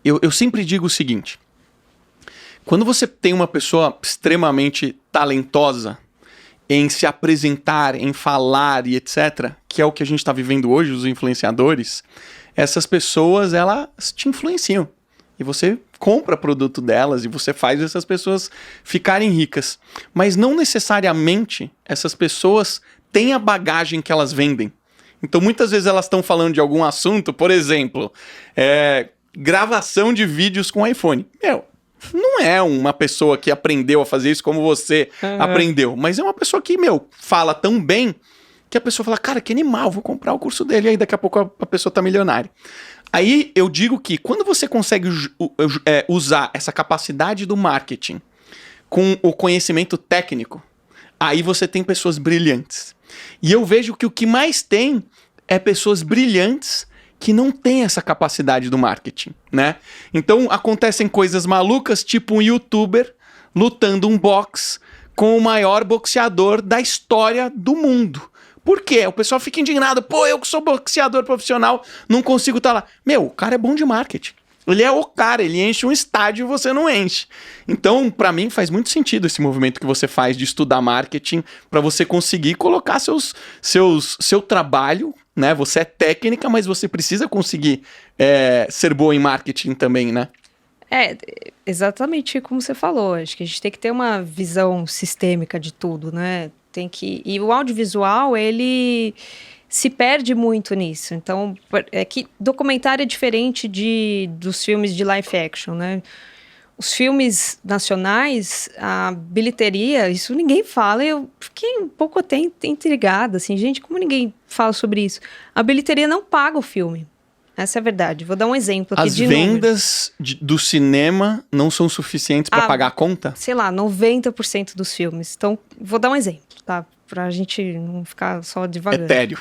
eu sempre digo o seguinte: quando você tem uma pessoa extremamente talentosa em se apresentar, em falar e etc., que é o que a gente está vivendo hoje, os influenciadores, essas pessoas, elas te influenciam. E você compra produto delas e você faz essas pessoas ficarem ricas. Mas não necessariamente essas pessoas têm a bagagem que elas vendem. Então, muitas vezes elas estão falando de algum assunto, por exemplo, gravação de vídeos com iPhone. Não é uma pessoa que aprendeu a fazer isso como você aprendeu, mas é uma pessoa que, fala tão bem que a pessoa fala, cara, que animal, vou comprar o curso dele, e aí daqui a pouco a pessoa tá milionária. Aí eu digo que quando você consegue usar essa capacidade do marketing com o conhecimento técnico, aí você tem pessoas brilhantes. E eu vejo que o que mais tem é pessoas brilhantes que não têm essa capacidade do marketing, né? Então acontecem coisas malucas, tipo um youtuber lutando um boxe com o maior boxeador da história do mundo. Por quê? O pessoal fica indignado. Pô, eu que sou boxeador profissional, não consigo estar lá. O cara é bom de marketing. Ele é o cara, ele enche um estádio e você não enche. Então, pra mim, faz muito sentido esse movimento que você faz de estudar marketing pra você conseguir colocar seu trabalho, né? Você é técnica, mas você precisa conseguir ser boa em marketing também, né? Exatamente como você falou. Acho que a gente tem que ter uma visão sistêmica de tudo, né? E o audiovisual, ele se perde muito nisso. Então, é que documentário é diferente dos filmes de live action, né? Os filmes nacionais, a bilheteria, isso ninguém fala. Eu fiquei um pouco até intrigada, assim, gente, como ninguém fala sobre isso? A bilheteria não paga o filme. Essa é a verdade. Vou dar um exemplo aqui de números. As vendas do cinema não são suficientes para pagar a conta? Sei lá, 90% dos filmes. Então, vou dar um exemplo, tá? Pra gente não ficar só devagar. Etéreo.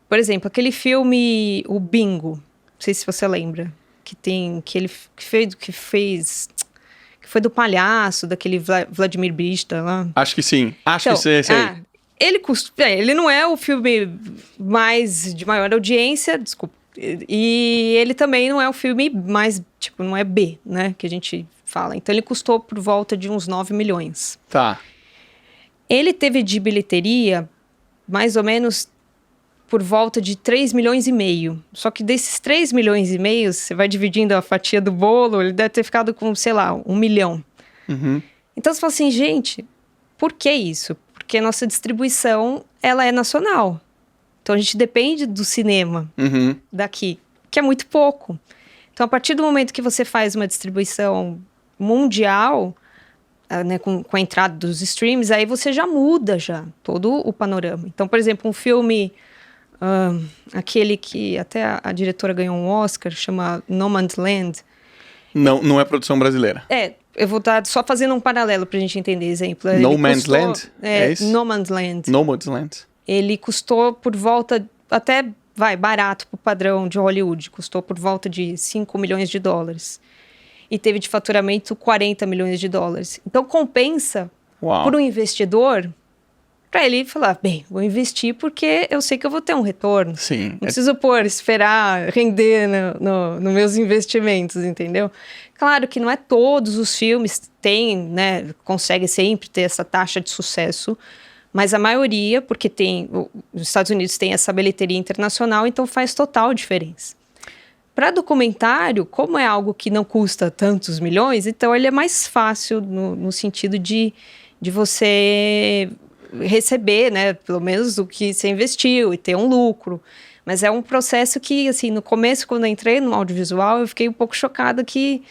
Por exemplo, aquele filme, o Bingo, não sei se você lembra, que foi do palhaço, daquele Vladimir Brista lá. Acho que sim, que sei. Ele não é o filme de maior audiência, desculpa, e ele também não é o filme mais, não é B, né, que a gente fala. Então ele custou por volta de uns 9 milhões. Tá. Ele teve de bilheteria mais ou menos por volta de 3 milhões e meio. Só que desses 3 milhões e meio, você vai dividindo a fatia do bolo, ele deve ter ficado com, 1 milhão. Uhum. Então você fala assim, gente, por que isso? Porque a nossa distribuição, ela é nacional. Então a gente depende do cinema daqui, que é muito pouco. Então a partir do momento que você faz uma distribuição mundial, né, com a entrada dos streams, aí você já muda todo o panorama. Então, por exemplo, um filme... aquele que até a diretora ganhou um Oscar, chama No Man's Land. Não é produção brasileira. Eu vou estar só fazendo um paralelo pra gente entender exemplo. No Man's Land? É isso? No Man's Land. No Man's Land. Ele custou por volta, até barato pro padrão de Hollywood, custou por volta de 5 milhões de dólares. E teve de faturamento 40 milhões de dólares. Então compensa para um investidor... Para ele falar, vou investir porque eu sei que eu vou ter um retorno. Sim. Não preciso esperar render nos meus investimentos, entendeu? Claro que não é todos os filmes conseguem sempre ter essa taxa de sucesso, mas a maioria, porque os Estados Unidos têm essa bilheteria internacional, então faz total diferença. Para documentário, como é algo que não custa tantos milhões, então ele é mais fácil no sentido de você... receber, né, pelo menos o que você investiu e ter um lucro. Mas é um processo que, assim, no começo, quando eu entrei no audiovisual, eu fiquei um pouco chocada que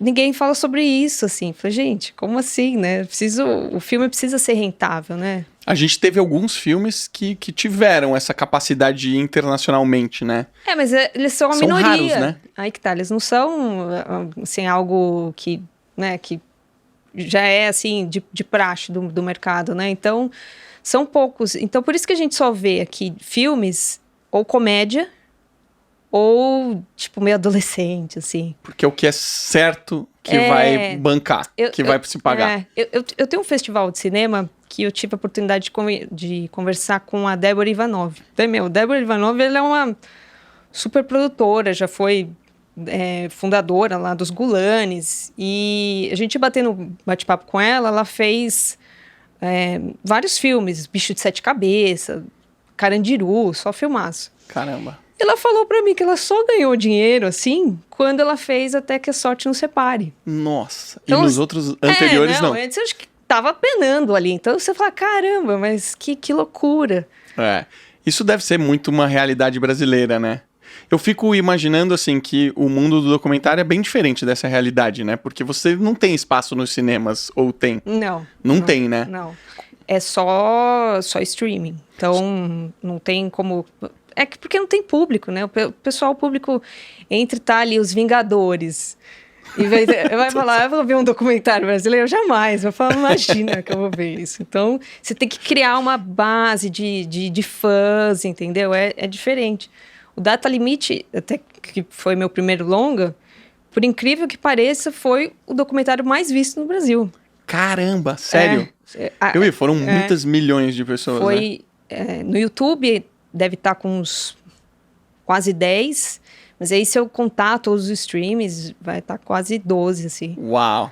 ninguém fala sobre isso, assim. Falei, gente, como assim, né? O filme precisa ser rentável, né? A gente teve alguns filmes que tiveram essa capacidade internacionalmente, né? Mas eles são a minoria. Raros, né? Aí que tá, eles não são, assim, algo que, né, que já é, assim, de praxe do mercado, né? Então, são poucos. Então, por isso que a gente só vê aqui filmes ou comédia ou, meio adolescente, assim. Porque é o que é certo que vai bancar, que vai se pagar. Eu tenho um festival de cinema que eu tive a oportunidade de conversar com a Débora Ivanov. Débora Ivanov, ela é uma super produtora, já foi fundadora lá dos Gulanes, e a gente batendo bate-papo com ela, ela fez vários filmes, Bicho de Sete Cabeças, Carandiru, só filmaço. Caramba. Ela falou pra mim que ela só ganhou dinheiro, assim, quando ela fez Até que a Sorte Nos Separe. Nossa. Então, e nos outros anteriores, não? Antes eu acho que tava penando ali. Então você fala, caramba, mas que loucura. Isso deve ser muito uma realidade brasileira, né? Eu fico imaginando, assim, que o mundo do documentário é bem diferente dessa realidade, né? Porque você não tem espaço nos cinemas, ou tem? Não tem, né? Não. É só streaming. Então, não tem como... porque não tem público, né? O público entre tá ali os Vingadores e vai falar, eu vou ver um documentário brasileiro? Jamais. Vai falar, imagina que eu vou ver isso. Então, você tem que criar uma base de fãs, entendeu? É diferente. O Data Limite, até que foi meu primeiro longa, por incrível que pareça, foi o documentário mais visto no Brasil. Caramba, sério? Foram muitas milhões de pessoas, foi, né? No YouTube deve estar com uns quase 10, mas aí se eu contar todos os streams, vai estar quase 12, assim. Uau!